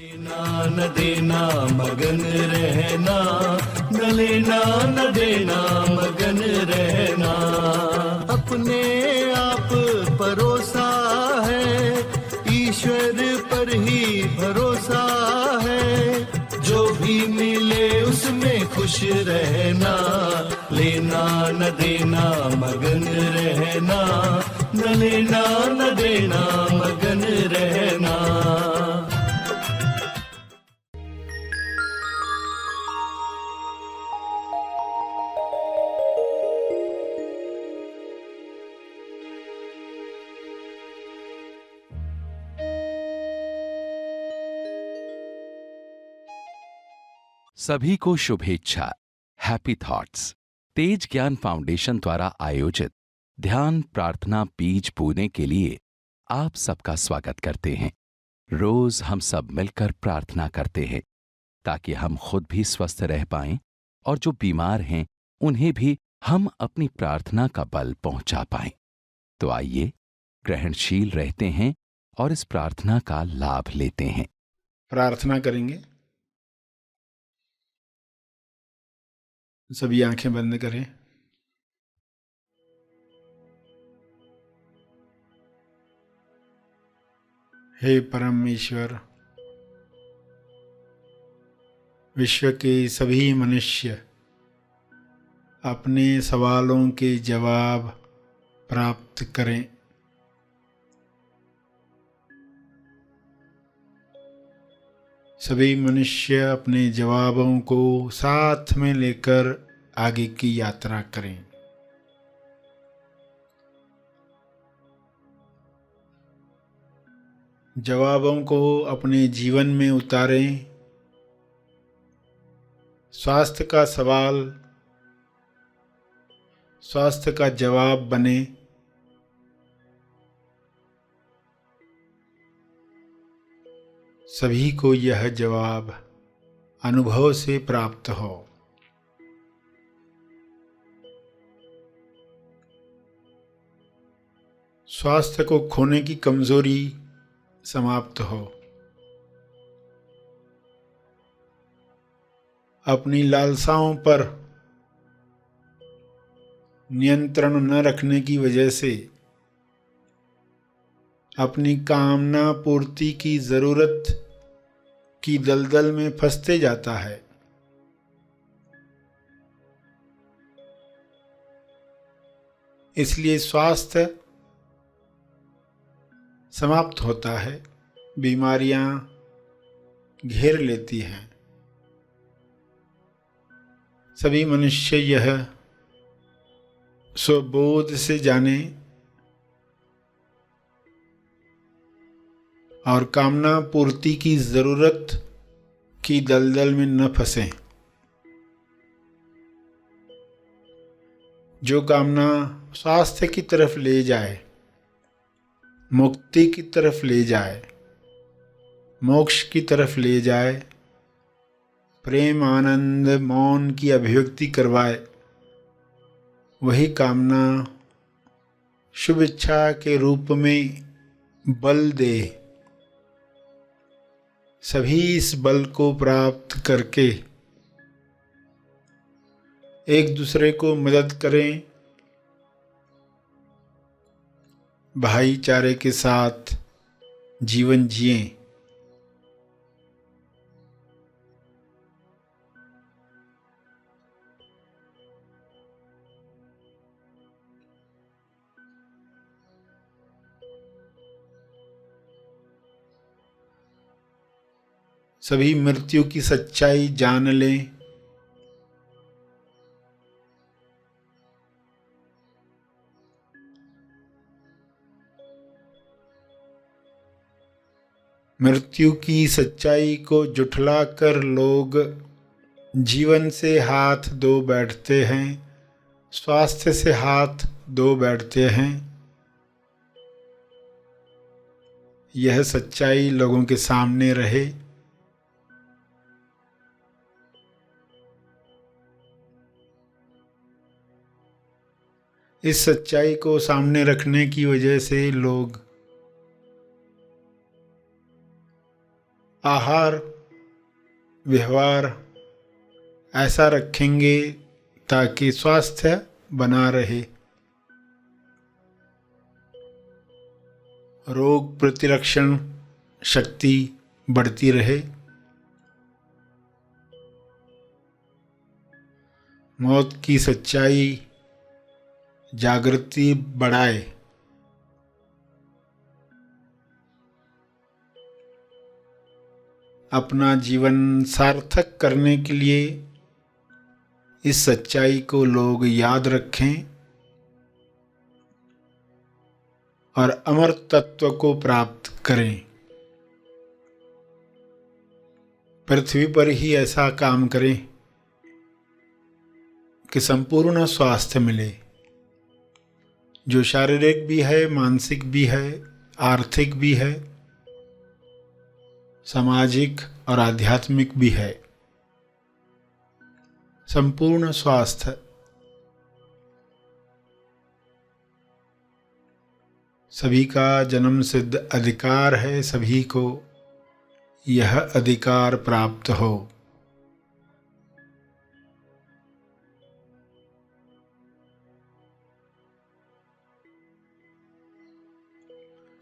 लेना न देना मगन रहना, न लेना न देना मगन रहना। अपने आप परोसा है, ईश्वर पर ही भरोसा है। जो भी मिले उसमें खुश रहना, लेना न देना मगन रहना, न लेना न देना मगन रहना। सभी को शुभेच्छा। हैप्पी थॉट्स तेज ज्ञान फाउंडेशन द्वारा आयोजित ध्यान प्रार्थना बीज बोने के लिए आप सबका स्वागत करते हैं। रोज हम सब मिलकर प्रार्थना करते हैं ताकि हम खुद भी स्वस्थ रह पाएं और जो बीमार हैं उन्हें भी हम अपनी प्रार्थना का बल पहुंचा पाएं। तो आइए ग्रहणशील रहते हैं और इस प्रार्थना का लाभ लेते हैं। प्रार्थना करेंगे। सभी आंखें बंद करें। हे परम ईश्वर, विश्व के सभी मनुष्य अपने सवालों के जवाब प्राप्त करें। सभी मनुष्य अपने जवाबों को साथ में लेकर आगे की यात्रा करें। जवाबों को अपने जीवन में उतारें। स्वास्थ्य का सवाल स्वास्थ्य का जवाब बने। सभी को यह जवाब अनुभव से प्राप्त हो। स्वास्थ्य को खोने की कमजोरी समाप्त हो। अपनी लालसाओं पर नियंत्रण न रखने की वजह से अपनी कामना पूर्ति की जरूरत की दलदल में फंसते जाता है। इसलिए स्वास्थ्य समाप्त होता है, बीमारियां घेर लेती हैं। सभी मनुष्य यह स्वबोध से जाने और कामना पूर्ति की जरूरत की दलदल में न फंसें। जो कामना स्वास्थ्य की तरफ ले जाए, मुक्ति की तरफ ले जाए, मोक्ष की तरफ ले जाए, प्रेम आनंद मौन की अभिव्यक्ति करवाए, वही कामना शुभ इच्छा के रूप में बल दे। सभी इस बल को प्राप्त करके एक दूसरे को मदद करें, भाईचारे के साथ जीवन जिएं। सभी मृत्यु की सच्चाई जान लें। मृत्यु की सच्चाई को जुठलाकर लोग जीवन से हाथ धो बैठते हैं, स्वास्थ्य से हाथ धो बैठते हैं। यह सच्चाई लोगों के सामने रहे। इस सच्चाई को सामने रखने की वजह से लोग आहार व्यवहार ऐसा रखेंगे ताकि स्वास्थ्य बना रहे, रोग प्रतिरक्षण शक्ति बढ़ती रहे, मौत की सच्चाई जागृति बढ़ाए, अपना जीवन सार्थक करने के लिए इस सच्चाई को लोग याद रखें और अमर तत्व को प्राप्त करें। पृथ्वी पर ही ऐसा काम करें कि संपूर्ण स्वास्थ्य मिले, जो शारीरिक भी है, मानसिक भी है, आर्थिक भी है, सामाजिक और आध्यात्मिक भी है। संपूर्ण स्वास्थ्य सभी का जन्म सिद्ध अधिकार है, सभी को यह अधिकार प्राप्त हो।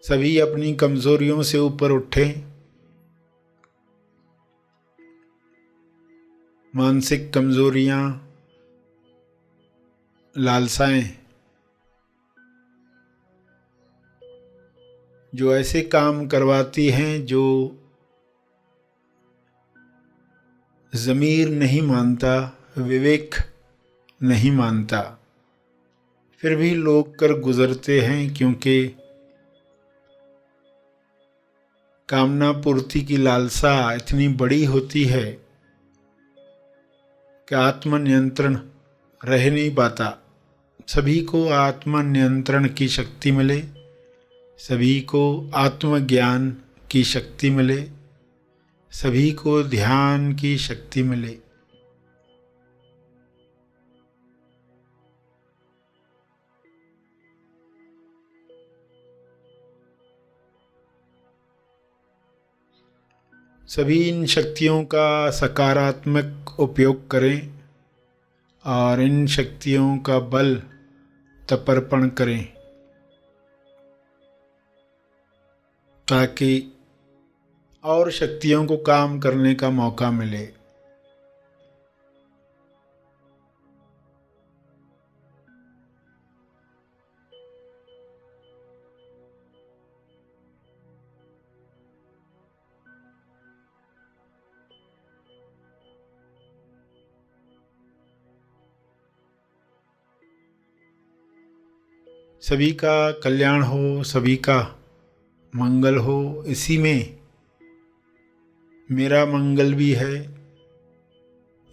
सभी अपनी कमजोरियों से ऊपर उठें, मानसिक कमजोरियां, लालसाएं जो ऐसे काम करवाती हैं जो ज़मीर नहीं मानता, विवेक नहीं मानता, फिर भी लोग कर गुजरते हैं, क्योंकि कामना पूर्ति की लालसा इतनी बड़ी होती है कि आत्मनियंत्रण रह नहीं पाता। सभी को आत्मनियंत्रण की शक्ति मिले, सभी को आत्मज्ञान की शक्ति मिले, सभी को ध्यान की शक्ति मिले। सभी इन शक्तियों का सकारात्मक उपयोग करें और इन शक्तियों का बल तपर्पण करें, ताकि और शक्तियों को काम करने का मौका मिले। सभी का कल्याण हो, सभी का मंगल हो, इसी में मेरा मंगल भी है,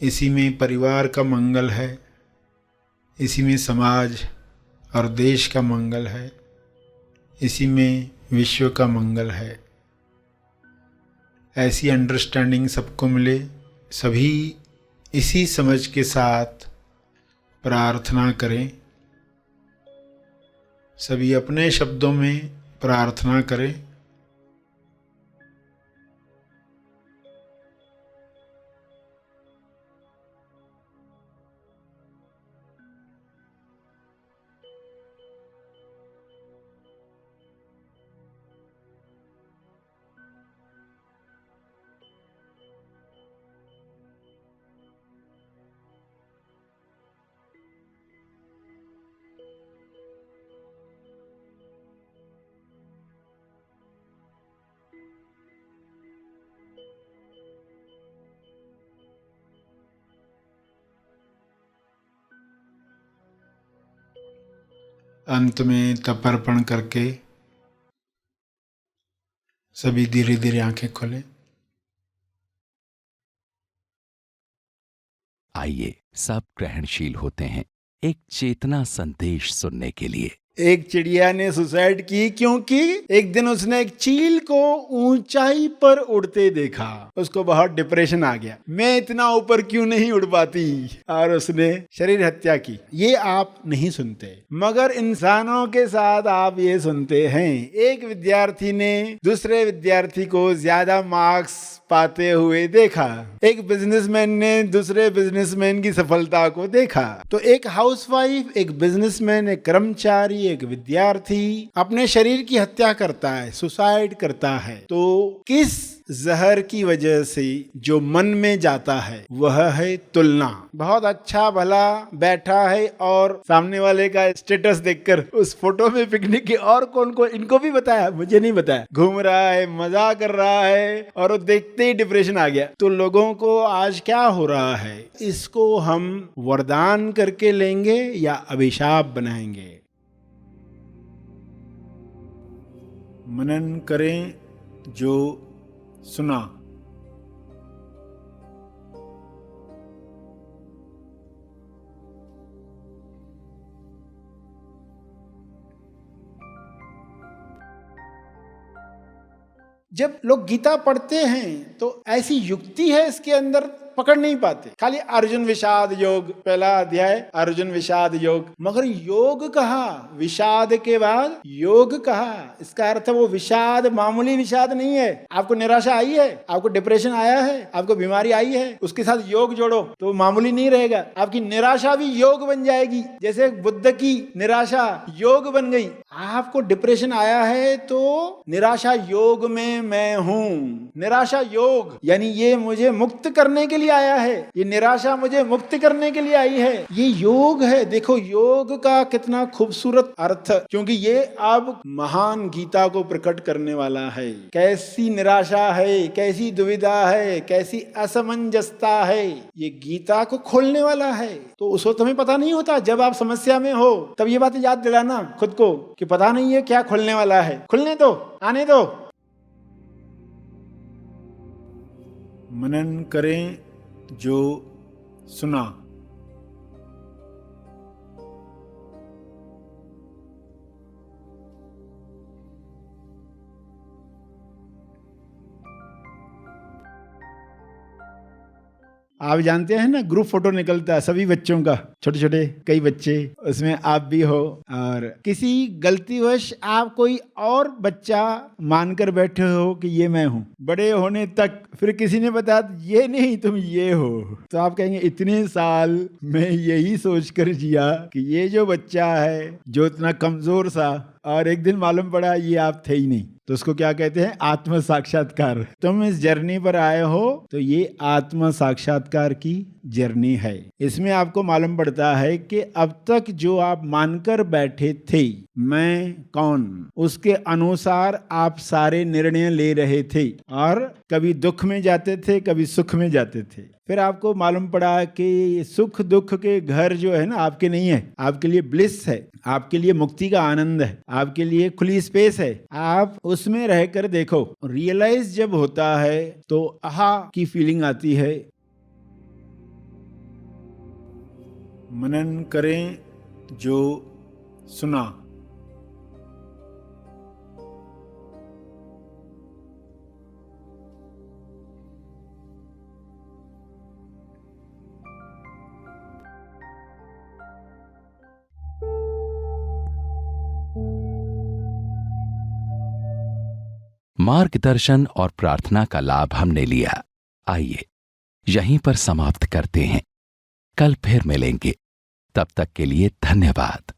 इसी में परिवार का मंगल है, इसी में समाज और देश का मंगल है, इसी में विश्व का मंगल है। ऐसी अंडरस्टैंडिंग सबको मिले, सभी इसी समझ के साथ प्रार्थना करें, सभी अपने शब्दों में प्रार्थना करें। अंत में तपर्पण करके सभी धीरे धीरे आंखें खोलें। आइए सब ग्रहणशील होते हैं एक चेतना संदेश सुनने के लिए। एक चिड़िया ने सुसाइड की क्योंकि एक दिन उसने एक चील को ऊंचाई पर उड़ते देखा। उसको बहुत डिप्रेशन आ गया, मैं इतना ऊपर क्यों नहीं उड़ पाती, और उसने शरीर हत्या की। ये आप नहीं सुनते, मगर इंसानों के साथ आप ये सुनते हैं। एक विद्यार्थी ने दूसरे विद्यार्थी को ज्यादा मार्क्स पाते हुए देखा, एक बिजनेसमैन ने दूसरे बिजनेसमैन की सफलता को देखा। तो एक हाउसवाइफ, एक बिजनेसमैन, एक कर्मचारी, एक विद्यार्थी अपने शरीर की हत्या करता है, सुसाइड करता है। तो किस जहर की वजह से जो मन में जाता है वह है तुलना। बहुत अच्छा भला बैठा है और सामने वाले का स्टेटस देखकर उस फोटो में पिकनिक की और कौन को, इनको भी बताया, मुझे नहीं बताया, घूम रहा है, मजा कर रहा है, और वो देखते ही डिप्रेशन आ गया। तो लोगों को आज क्या हो रहा है, इसको हम वरदान करके लेंगे या अभिशाप बनाएंगे? मनन करें जो सुना। जब लोग गीता पढ़ते हैं तो ऐसी युक्ति है इसके अंदर, पकड़ नहीं पाते। खाली अर्जुन विषाद योग, पहला अध्याय अर्जुन विषाद योग, मगर योग कहा, विषाद के बाद योग कहा। इसका अर्थ वो विषाद मामूली विषाद नहीं है। आपको निराशा आई है, आपको डिप्रेशन आया है, आपको बीमारी आई है, उसके साथ योग जोड़ो तो मामूली नहीं रहेगा। आपकी निराशा भी योग बन जाएगी, जैसे बुद्ध की निराशा योग बन गई। आपको डिप्रेशन आया है तो निराशा योग में मैं हूं। निराशा योग यानी ये मुझे मुक्त करने के लिए आया है, ये निराशा मुझे मुक्त करने के लिए आई है, ये योग है। देखो योग का कितना खूबसूरत अर्थ, क्योंकि ये अब महान गीता को प्रकट करने वाला है। कैसी निराशा है, कैसी दुविधा है, कैसी असमंजसता है, ये गीता को खोलने वाला है। तो उसको तुम्हें पता नहीं होता, जब आप समस्या में हो तब ये बात याद दिलाना खुद को कि पता नहीं है क्या खोलने वाला है। खुलने दो, आने दो। मनन करें जो सुना। आप जानते हैं ना, ग्रुप फोटो निकलता है सभी बच्चों का, छोटे छोटे कई बच्चे, उसमें आप भी हो, और किसी गलतीवश आप कोई और बच्चा मानकर बैठे हो कि ये मैं हूं। बड़े होने तक फिर किसी ने बताया ये नहीं तुम ये हो, तो आप कहेंगे इतने साल मैं यही सोचकर जिया कि ये जो बच्चा है जो इतना कमजोर सा, और एक दिन मालूम पड़ा ये आप थे ही नहीं। तो उसको क्या कहते हैं? आत्म साक्षात्कार। तुम इस जर्नी पर आए हो तो ये आत्म साक्षात्कार की जर्नी है। इसमें आपको मालूम पड़ता है कि अब तक जो आप मानकर बैठे थे मैं कौन, उसके अनुसार आप सारे निर्णय ले रहे थे, और कभी दुख में जाते थे, कभी सुख में जाते थे। फिर आपको मालूम पड़ा कि सुख दुख के घर जो है ना आपके नहीं है, आपके लिए ब्लिस है, आपके लिए मुक्ति का आनंद है, आपके लिए खुली स्पेस है। आप उसमें रहकर देखो। रियलाइज जब होता है तो आहा की फीलिंग आती है। मनन करें जो सुना। मार्गदर्शन और प्रार्थना का लाभ हमने लिया। आइए यहीं पर समाप्त करते हैं। कल फिर मिलेंगे, तब तक के लिए धन्यवाद।